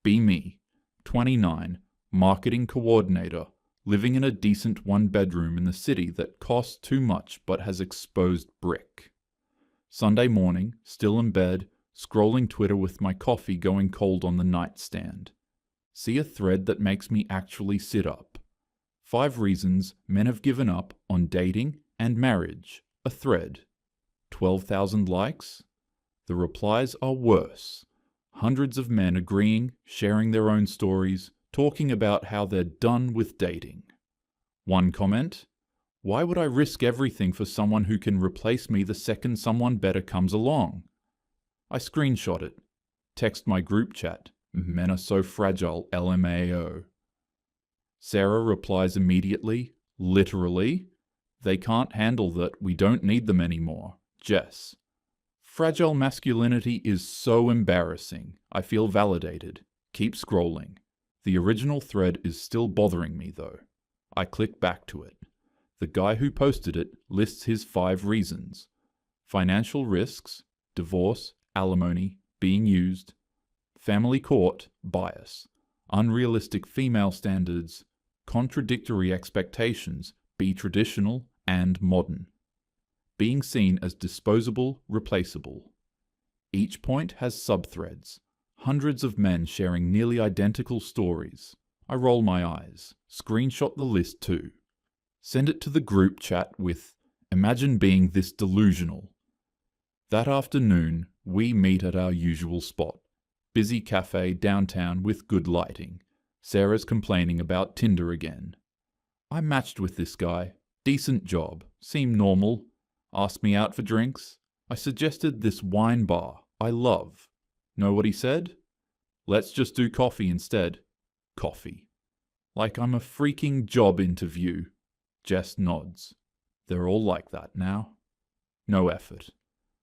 Be me, 29, marketing coordinator, living in a decent one-bedroom in the city that costs too much but has exposed brick. Sunday morning, still in bed, scrolling Twitter with my coffee going cold on the nightstand. See a thread that makes me actually sit up. 5 reasons men have given up on dating and marriage. A thread. 12,000 likes? The replies are worse. Hundreds of men agreeing, sharing their own stories, talking about how they're done with dating. One comment: why would I risk everything for someone who can replace me the second someone better comes along? I screenshot it. Text my group chat. Men are so fragile, LMAO. Sarah replies immediately, literally, they can't handle that, we don't need them anymore. Jess: fragile masculinity is so embarrassing. I feel validated. Keep scrolling. The original thread is still bothering me though. I click back to it. The guy who posted it lists his 5 reasons: financial risks, divorce, alimony, being used, family court, bias, unrealistic female standards, contradictory expectations, be traditional and modern, being seen as disposable, replaceable. Each point has subthreads, hundreds of men sharing nearly identical stories. I roll my eyes, screenshot the list too. Send it to the group chat with, imagine being this delusional. That afternoon, we meet at our usual spot. Busy cafe downtown with good lighting. Sarah's complaining about Tinder again. I matched with this guy. Decent job. Seemed normal. Asked me out for drinks. I suggested this wine bar I love. Know what he said? Let's just do coffee instead. Coffee. Like I'm a freaking job interview. Jess nods. They're all like that now. No effort.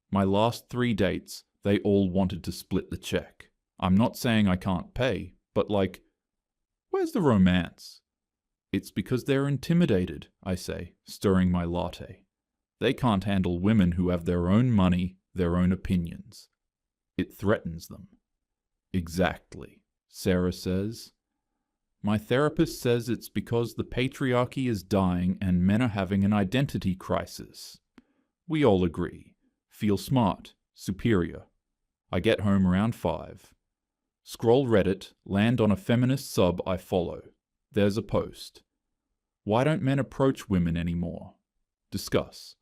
My last 3 dates, they all wanted to split the check. I'm not saying I can't pay, but like, where's the romance? It's because they're intimidated, I say, stirring my latte. They can't handle women who have their own money, their own opinions. It threatens them. Exactly, Sarah says. My therapist says it's because the patriarchy is dying and men are having an identity crisis. We all agree. Feel smart, superior. I get home around 5. Scroll Reddit, land on a feminist sub I follow. There's a post. Why don't men approach women anymore? Discuss.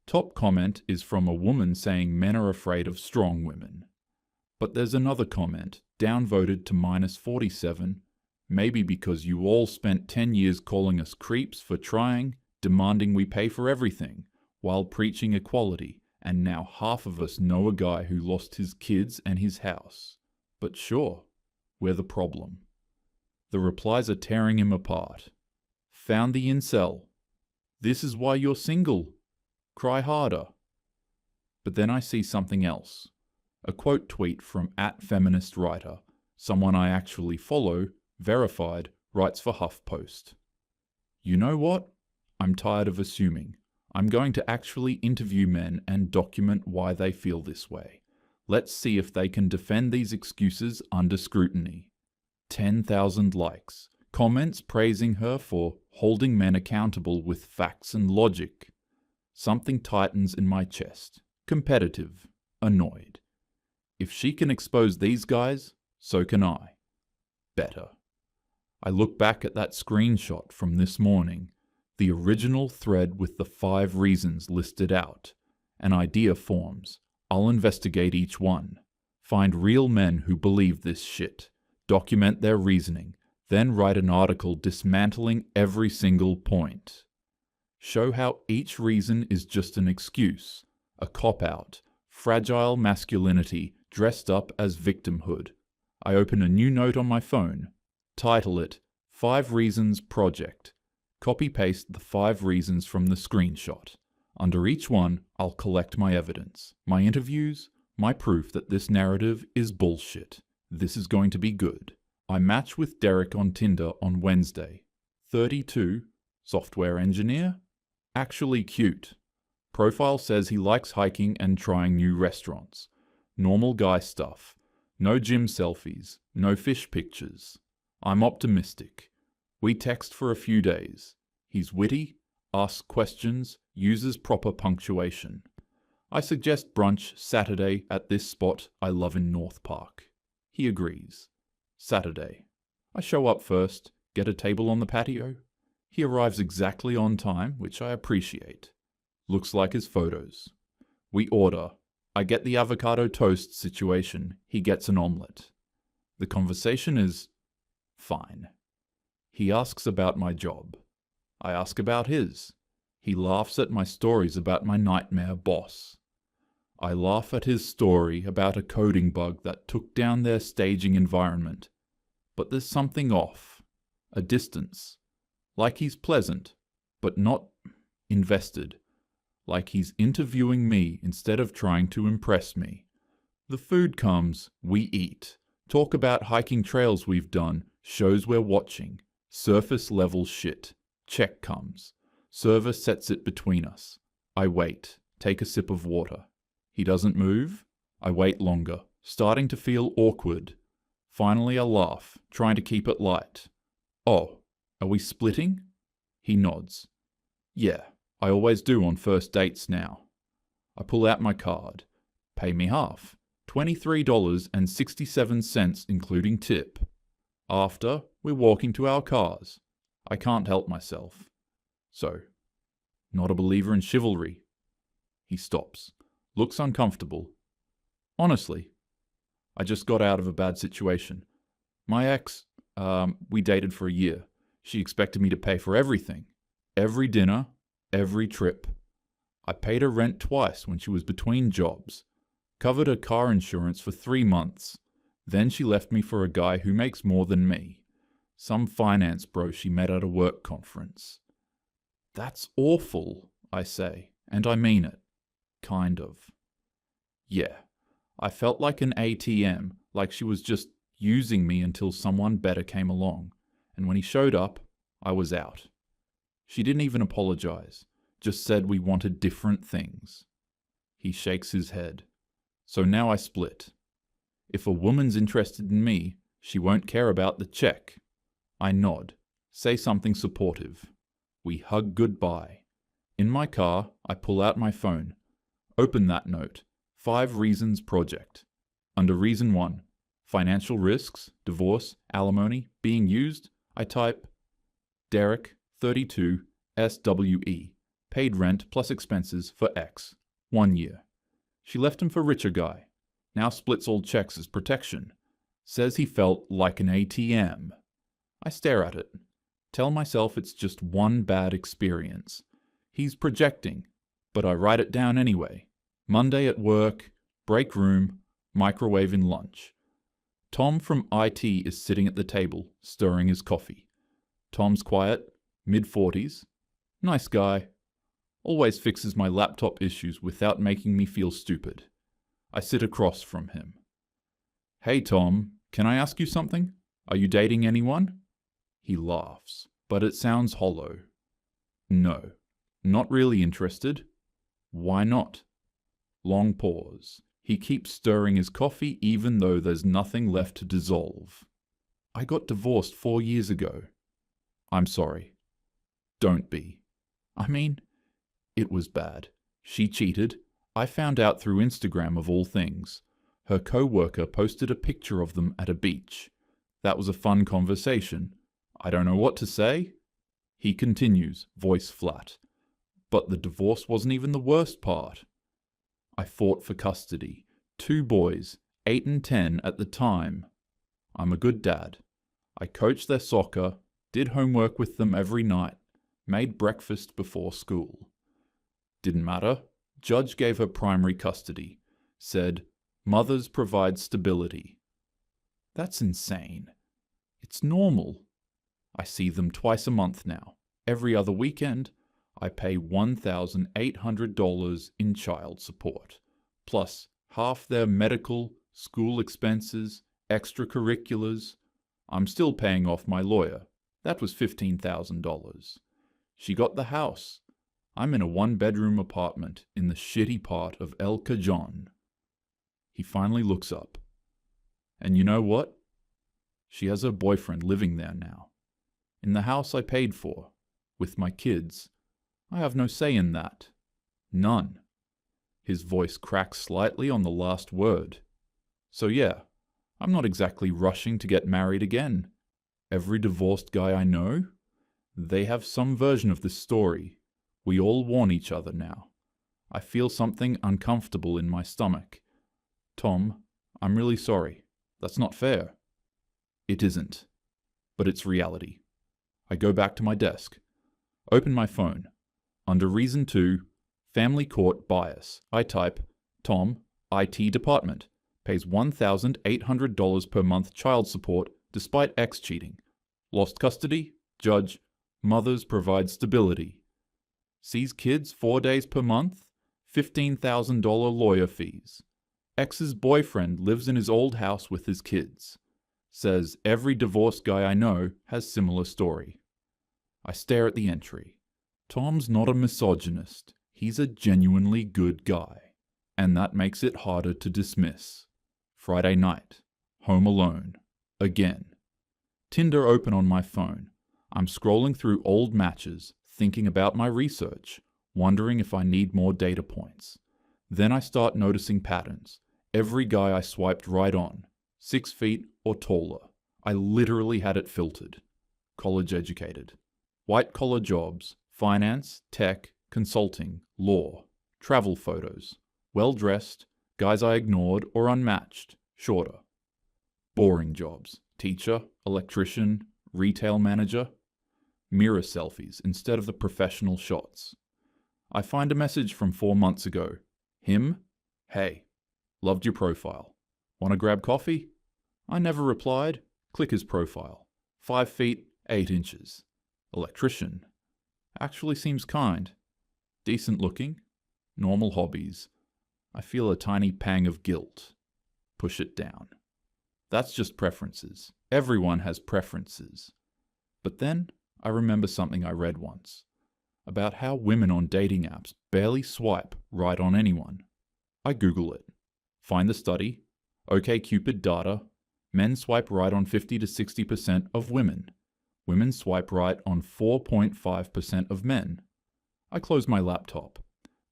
Top comment is from a woman saying men are afraid of strong women. But there's another comment, downvoted to -47, maybe because you all spent 10 years calling us creeps for trying, demanding we pay for everything, while preaching equality, and now half of us know a guy who lost his kids and his house. But sure, we're the problem. The replies are tearing him apart. Found the incel. This is why you're single. Cry harder. But then I see something else. A quote tweet from @feministwriter, someone I actually follow, verified, writes for HuffPost. You know what? I'm tired of assuming. I'm going to actually interview men and document why they feel this way. Let's see if they can defend these excuses under scrutiny. 10,000 likes. Comments praising her for holding men accountable with facts and logic. Something tightens in my chest. Competitive. Annoyed. If she can expose these guys, so can I. Better. I look back at that screenshot from this morning, the original thread with the 5 reasons listed out. An idea forms. I'll investigate each one. Find real men who believe this shit. Document their reasoning. Then write an article dismantling every single point. Show how each reason is just an excuse, a cop-out, fragile masculinity dressed up as victimhood. I open a new note on my phone. Title it, 5 Reasons Project. Copy-paste the 5 reasons from the screenshot. Under each one, I'll collect my evidence, my interviews, my proof that this narrative is bullshit. This is going to be good. I match with Derek on Tinder on Wednesday. 32, software engineer, actually cute. Profile says he likes hiking and trying new restaurants. Normal guy stuff. No gym selfies, no fish pictures. I'm optimistic. We text for a few days. He's witty, asks questions, uses proper punctuation. I suggest brunch Saturday at this spot I love in North Park. He agrees. Saturday. I show up first, get a table on the patio. He arrives exactly on time, which I appreciate. Looks like his photos. We order. I get the avocado toast situation. He gets an omelette. The conversation is fine. He asks about my job. I ask about his. He laughs at my stories about my nightmare boss. I laugh at his story about a coding bug that took down their staging environment. But there's something off. A distance. Like he's pleasant, but not invested. Like he's interviewing me instead of trying to impress me. The food comes, we eat. Talk about hiking trails we've done, shows we're watching. Surface level shit. Check comes. Server sets it between us. I wait. Take a sip of water. He doesn't move. I wait longer, starting to feel awkward. Finally I laugh, trying to keep it light. Oh, are we splitting? He nods. Yeah, I always do on first dates now. I pull out my card. Pay me half. $23.67 including tip. After, we're walking to our cars. I can't help myself. So, not a believer in chivalry. He stops. Looks uncomfortable. Honestly, I just got out of a bad situation. My ex, we dated for a year. She expected me to pay for everything. Every dinner, every trip. I paid her rent twice when she was between jobs. Covered her car insurance for 3 months. Then she left me for a guy who makes more than me. Some finance bro she met at a work conference. That's awful, I say, and I mean it. Kind of. Yeah, I felt like an ATM, like she was just using me until someone better came along, and when he showed up, I was out. She didn't even apologize, just said we wanted different things. He shakes his head. So now I split. If a woman's interested in me, she won't care about the check. I nod, say something supportive. We hug goodbye. In my car, I pull out my phone. Open that note. 5 Reasons Project. Under Reason 1, financial risks, divorce, alimony, being used, I type Derek, 32, SWE, paid rent plus expenses for X, 1 year. She left him for richer guy. Now splits all checks as protection. Says he felt like an ATM. I stare at it. Tell myself it's just one bad experience. He's projecting, but I write it down anyway. Monday at work, break room, microwave in lunch. Tom from IT is sitting at the table, stirring his coffee. Tom's quiet, mid-40s. Nice guy. Always fixes my laptop issues without making me feel stupid. I sit across from him. Hey Tom, can I ask you something? Are you dating anyone? He laughs, but it sounds hollow. No, not really interested. Why not? Long pause. He keeps stirring his coffee even though there's nothing left to dissolve. I got divorced 4 years ago. I'm sorry. Don't be. I mean, it was bad. She cheated. I found out through Instagram of all things. Her co-worker posted a picture of them at a beach. That was a fun conversation. I don't know what to say. He continues, voice flat. But the divorce wasn't even the worst part. I fought for custody. 2 boys, 8 and 10 at the time. I'm a good dad. I coached their soccer, did homework with them every night, made breakfast before school. Didn't matter. Judge gave her primary custody. Said, mothers provide stability. That's insane. It's normal. I see them twice a month now. Every other weekend, I pay $1,800 in child support, plus half their medical, school expenses, extracurriculars. I'm still paying off my lawyer. That was $15,000. She got the house. I'm in a 1-bedroom apartment in the shitty part of El Cajon. He finally looks up. And you know what? She has her boyfriend living there now. In the house I paid for, with my kids. I have no say in that. None. His voice cracks slightly on the last word. So yeah, I'm not exactly rushing to get married again. Every divorced guy I know, they have some version of this story. We all warn each other now. I feel something uncomfortable in my stomach. Tom, I'm really sorry. That's not fair. It isn't. But it's reality. I go back to my desk. Open my phone. Under Reason 2, Family Court Bias, I type, Tom, IT Department, pays $1,800 per month child support despite ex cheating. Lost custody, judge, mothers provide stability. Sees kids 4 days per month, $15,000 lawyer fees. Ex's boyfriend lives in his old house with his kids. Says every divorced guy I know has similar story. I stare at the entry. Tom's not a misogynist. He's a genuinely good guy. And that makes it harder to dismiss. Friday night. Home alone. Again. Tinder open on my phone. I'm scrolling through old matches, thinking about my research, wondering if I need more data points. Then I start noticing patterns. Every guy I swiped right on, 6 feet or taller. I literally had it filtered. College educated. White-collar jobs, finance, tech, consulting, law, travel photos, well-dressed, guys I ignored or unmatched, shorter. Boring jobs, teacher, electrician, retail manager. Mirror selfies instead of the professional shots. I find a message from 4 months ago. Him? Hey, loved your profile. Want to grab coffee? I never replied. Click his profile. 5 feet, 8 inches. Electrician. Actually seems kind. Decent looking. Normal hobbies. I feel a tiny pang of guilt. Push it down. That's just preferences. Everyone has preferences. But then I remember something I read once. About how women on dating apps barely swipe right on anyone. I Google it. Find the study. OkCupid data. Men swipe right on 50 to 60% of women. Women swipe right on 4.5% of men. I close my laptop.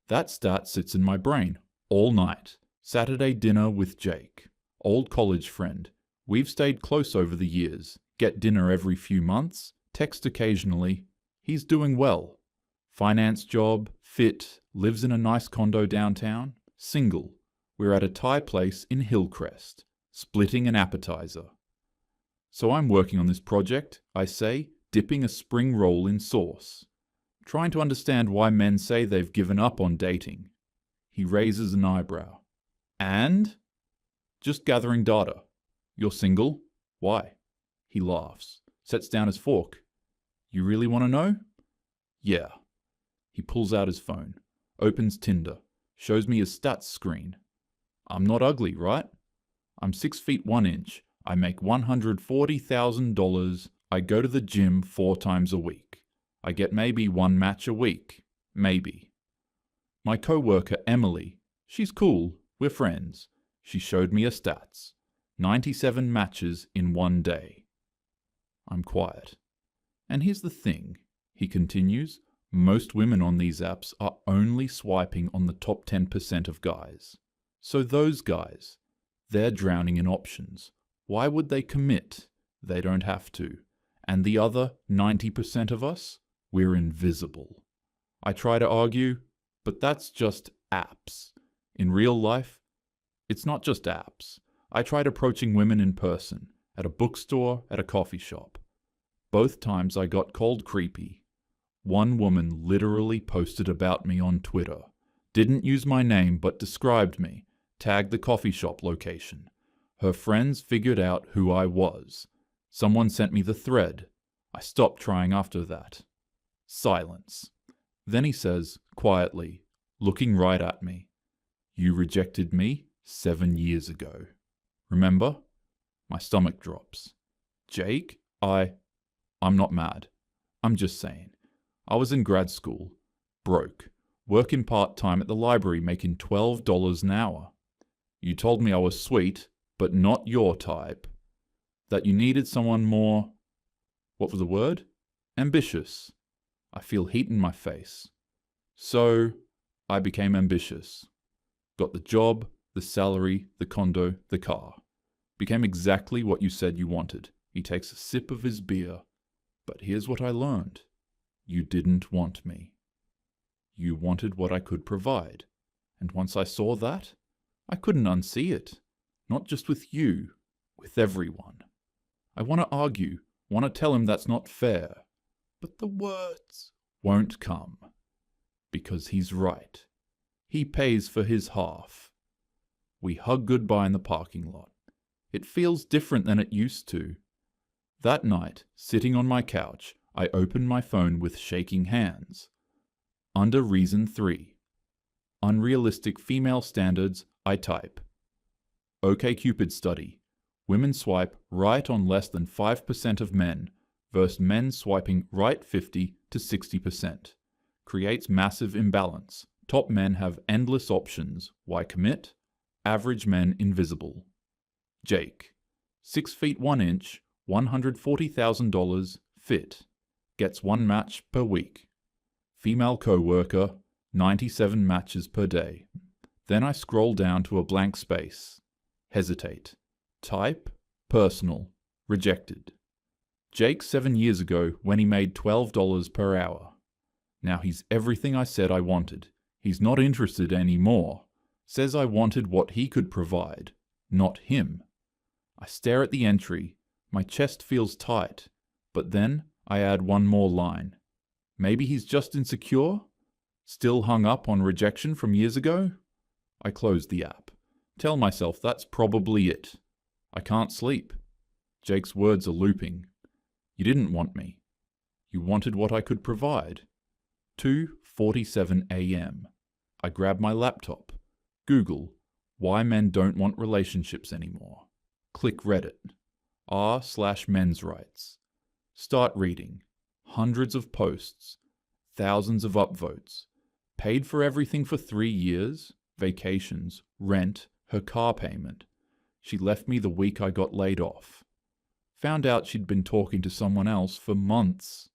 That stat sits in my brain all night. Saturday dinner with Jake. Old college friend. We've stayed close over the years. Get dinner every few months. Text occasionally. He's doing well. Finance job. Fit. Lives in a nice condo downtown. Single. We're at a Thai place in Hillcrest. Splitting an appetizer. So I'm working on this project, I say, dipping a spring roll in sauce. Trying to understand why men say they've given up on dating. He raises an eyebrow. And? Just gathering data. You're single? Why? He laughs, sets down his fork. You really want to know? Yeah. He pulls out his phone, opens Tinder, shows me his stats screen. I'm not ugly, right? I'm 6 feet 1 inch. I make $140,000. I go to the gym 4 times a week. I get maybe 1 match a week. Maybe. My coworker Emily, she's cool. We're friends. She showed me her stats. 97 matches in 1 day. I'm quiet. And here's the thing, he continues. Most women on these apps are only swiping on the top 10% of guys. So those guys, they're drowning in options. Why would they commit? They don't have to. And the other 90% of us? We're invisible. I try to argue, but that's just apps. In real life, it's not just apps. I tried approaching women in person, at a bookstore, at a coffee shop. Both times I got cold creepy. One woman literally posted about me on Twitter. Didn't use my name, but described me. Tagged the coffee shop location. Her friends figured out who I was. Someone sent me the thread. I stopped trying after that. Silence. Then he says, quietly, looking right at me, "You rejected me 7 years ago. Remember?" My stomach drops. Jake, I'm not mad. I'm just saying. I was in grad school. Broke. Working part-time at the library making $12 an hour. You told me I was sweet, but not your type. That you needed someone more, what was the word? Ambitious. I feel heat in my face. So, I became ambitious. Got the job, the salary, the condo, the car. Became exactly what you said you wanted. He takes a sip of his beer. But here's what I learned. You didn't want me. You wanted what I could provide. And once I saw that, I couldn't unsee it. Not just with you, with everyone. I want to argue, want to tell him that's not fair. But the words won't come. Because he's right. He pays for his half. We hug goodbye in the parking lot. It feels different than it used to. That night, sitting on my couch, I opened my phone with shaking hands. Under reason 3. Unrealistic female standards, I type. OkCupid study. Women swipe right on less than 5% of men, versus men swiping right 50 to 60%. Creates massive imbalance. Top men have endless options. Why commit? Average men invisible. Jake. 6 feet 1 inch, $140,000, fit. Gets 1 match per week. Female co-worker, 97 matches per day. Then I scroll down to a blank space. Hesitate. Type, personal, rejected. Jake 7 years ago when he made $12 per hour. Now he's everything I said I wanted. He's not interested anymore. Says I wanted what he could provide, not him. I stare at the entry. My chest feels tight. But then I add one more line. Maybe he's just insecure? Still hung up on rejection from years ago? I close the app. Tell myself that's probably it. I can't sleep. Jake's words are looping. You didn't want me. You wanted what I could provide. 2:47 a.m. I grab my laptop. Google, why men don't want relationships anymore. Click Reddit. r/men's rights. Start reading. Hundreds of posts. Thousands of upvotes. Paid for everything for 3 years. Vacations, rent, her car payment. She left me the week I got laid off. Found out she'd been talking to someone else for months.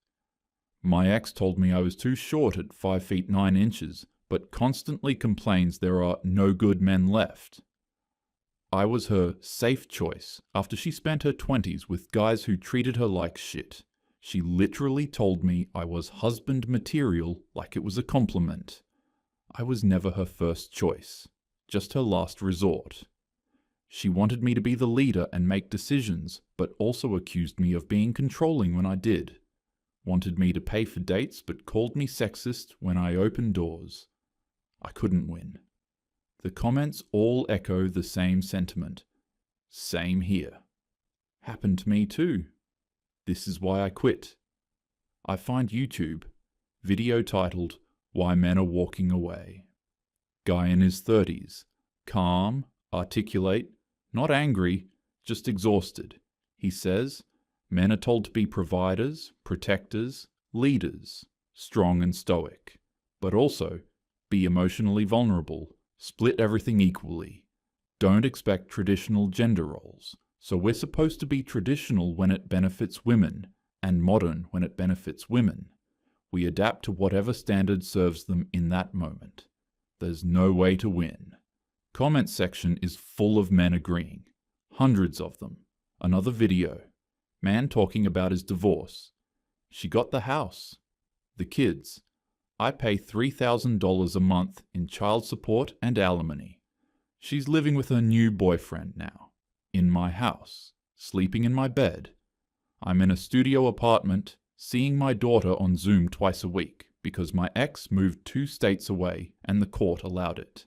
My ex told me I was too short at 5 feet 9 inches, but constantly complains there are no good men left. I was her safe choice after she spent her 20s with guys who treated her like shit. She literally told me I was husband material like it was a compliment. I was never her first choice, just her last resort. She wanted me to be the leader and make decisions, but also accused me of being controlling when I did. Wanted me to pay for dates, but called me sexist when I opened doors. I couldn't win. The comments all echo the same sentiment. Same here. Happened to me too. This is why I quit. I find YouTube, video titled, Why Men Are Walking Away. Guy in his 30s, calm, articulate, not angry, just exhausted. He says, men are told to be providers, protectors, leaders, strong and stoic, but also be emotionally vulnerable, split everything equally. Don't expect traditional gender roles. So we're supposed to be traditional when it benefits women, and modern when it benefits women. We adapt to whatever standard serves them in that moment. There's no way to win. Comment section is full of men agreeing. Hundreds of them. Another video. Man talking about his divorce. She got the house. The kids. I pay $3,000 a month in child support and alimony. She's living with her new boyfriend now. In my house. Sleeping in my bed. I'm in a studio apartment, seeing my daughter on Zoom twice a week because my ex moved 2 states away and the court allowed it.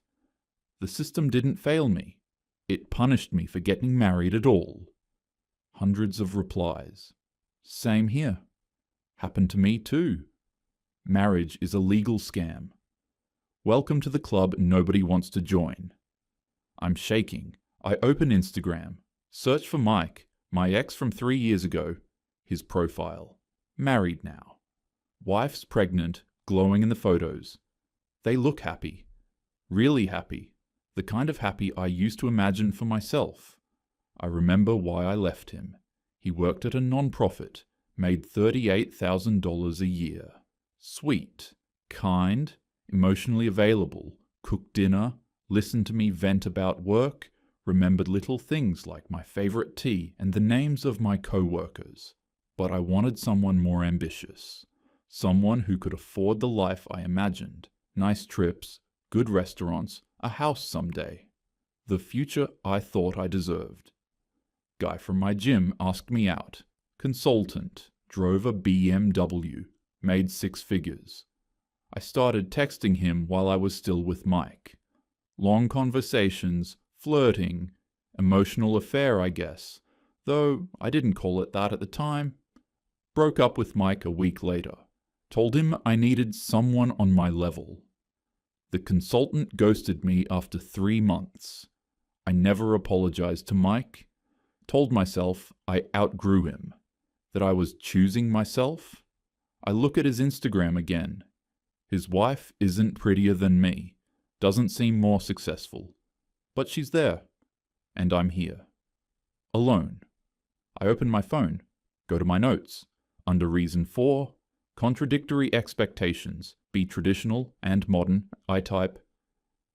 The system didn't fail me. It punished me for getting married at all. Hundreds of replies. Same here. Happened to me too. Marriage is a legal scam. Welcome to the club nobody wants to join. I'm shaking. I open Instagram. Search for Mike, my ex from 3 years ago. His profile. Married now. Wife's pregnant, glowing in the photos. They look happy. Really happy. The kind of happy I used to imagine for myself. I remember why I left him. He worked at a non-profit, made $38,000 a year. Sweet, kind, emotionally available, cooked dinner, listened to me vent about work, remembered little things like my favorite tea and the names of my co-workers. But I wanted someone more ambitious. Someone who could afford the life I imagined. Nice trips, good restaurants, a house someday. The future I thought I deserved. Guy from my gym asked me out. Consultant, drove a BMW, made 6 figures. I started texting him while I was still with Mike. Long conversations, flirting, emotional affair, I guess, though I didn't call it that at the time. Broke up with Mike a week later. Told him I needed someone on my level. The consultant ghosted me after 3 months. I never apologized to Mike. Told myself I outgrew him, that I was choosing myself. I look at his Instagram again. His wife isn't prettier than me, doesn't seem more successful, but she's there, and I'm here. Alone. I open my phone, go to my notes. Under reason 4, contradictory expectations, be traditional and modern, I type.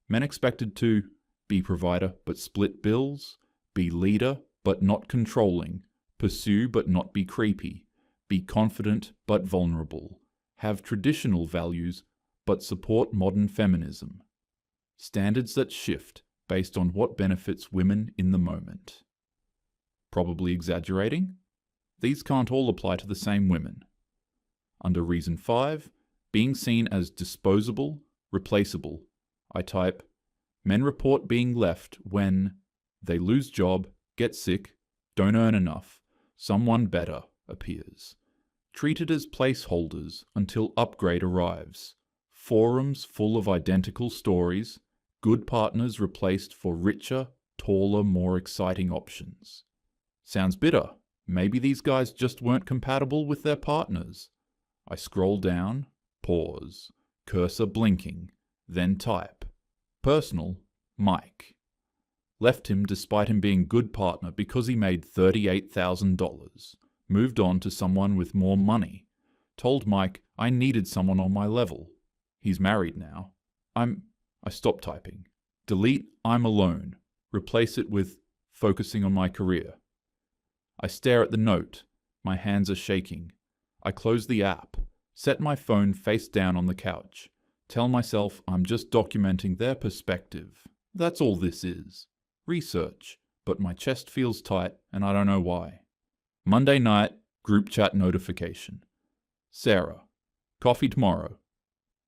Men expected to be provider but split bills, be leader but not controlling, pursue but not be creepy, be confident but vulnerable, have traditional values but support modern feminism. Standards that shift based on what benefits women in the moment. Probably exaggerating? These can't all apply to the same women. Under reason 5, being seen as disposable, replaceable, I type, men report being left when they lose job, get sick, don't earn enough, someone better appears. Treated as placeholders until upgrade arrives. Forums full of identical stories, good partners replaced for richer, taller, more exciting options. Sounds bitter. Maybe these guys just weren't compatible with their partners. I scroll down, pause, cursor blinking, then type. Personal, Mike. Left him despite him being good partner because he made $38,000. Moved on to someone with more money. Told Mike I needed someone on my level. He's married now. I stop typing. Delete I'm alone. Replace it with focusing on my career. I stare at the note. My hands are shaking. I close the app. Set my phone face down on the couch. Tell myself I'm just documenting their perspective. That's all this is. Research. But my chest feels tight and I don't know why. Monday night, group chat notification. Sarah. Coffee tomorrow.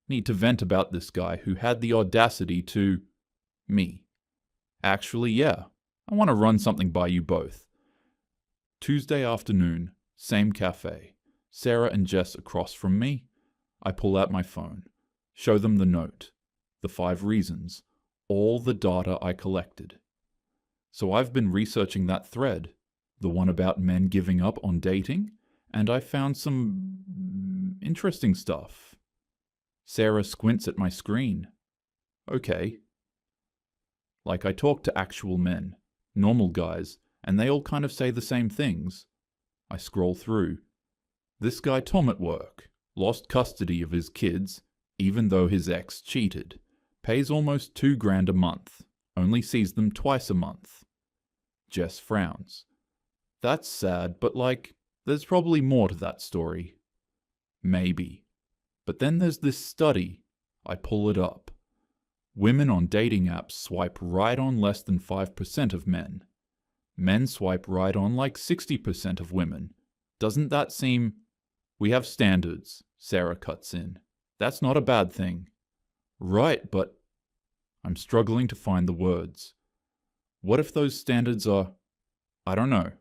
Need to vent about this guy who had the audacity to... me. Actually, yeah. I want to run something by you both. Tuesday afternoon, same cafe. Sarah and Jess across from me. I pull out my phone. Show them the note. The 5 reasons. All the data I collected. So I've been researching that thread. The one about men giving up on dating. And I found some interesting stuff. Sarah squints at my screen. Okay. Like I talk to actual men, normal guys, and they all kind of say the same things. I scroll through. This guy Tom at work, lost custody of his kids, even though his ex cheated. Pays almost $2,000 a month, only sees them twice a month. Jess frowns. That's sad, but there's probably more to that story. Maybe. But then there's this study. I pull it up. Women on dating apps swipe right on less than 5% of men. Men swipe right on 60% of women. Doesn't that seem... We have standards, Sarah cuts in. That's not a bad thing. Right, but... I'm struggling to find the words. What if those standards are... I don't know.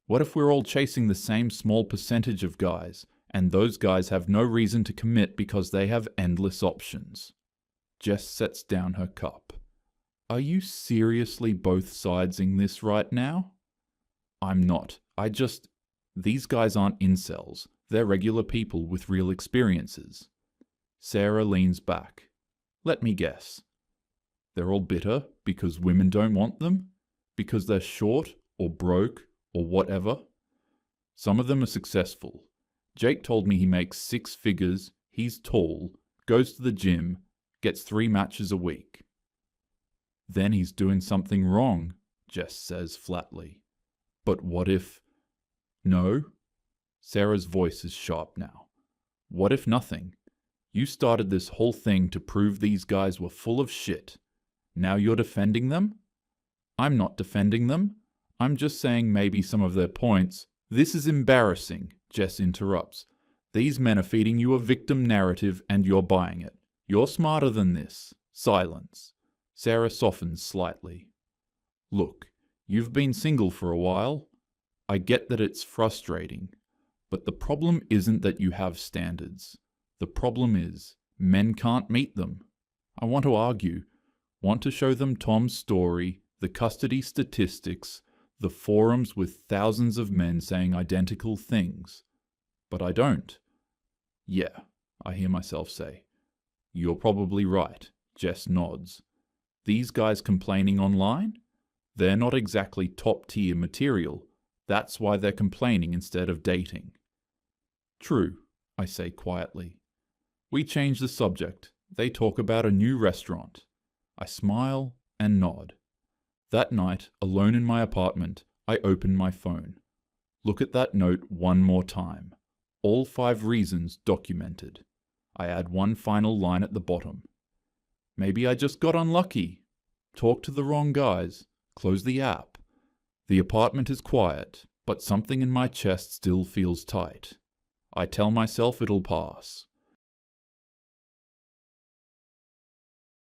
What if we're all chasing the same small percentage of guys, and those guys have no reason to commit because they have endless options? Jess sets down her cup. Are you seriously both sidesing this right now? I'm not. These guys aren't incels. They're regular people with real experiences. Sarah leans back. Let me guess. They're all bitter because women don't want them? Because they're short or broke, or whatever. Some of them are successful. Jake told me he makes 6 figures, he's tall, goes to the gym, gets 3 matches a week. Then he's doing something wrong, Jess says flatly. But what if... No? Sarah's voice is sharp now. What if nothing? You started this whole thing to prove these guys were full of shit. Now you're defending them? I'm not defending them. I'm just saying maybe some of their points. This is embarrassing, Jess interrupts. These men are feeding you a victim narrative and you're buying it. You're smarter than this. Silence. Sarah softens slightly. Look, you've been single for a while. I get that it's frustrating. But the problem isn't that you have standards. The problem is, men can't meet them. I want to argue, want to show them Tom's story, the custody statistics, the forums with thousands of men saying identical things. But I don't. Yeah, I hear myself say. You're probably right, Jess nods. These guys complaining online? They're not exactly top-tier material. That's why they're complaining instead of dating. True, I say quietly. We change the subject. They talk about a new restaurant. I smile and nod. That night, alone in my apartment, I open my phone. Look at that note one more time. All 5 reasons documented. I add one final line at the bottom. Maybe I just got unlucky. Talked to the wrong guys. Close the app. The apartment is quiet, but something in my chest still feels tight. I tell myself it'll pass.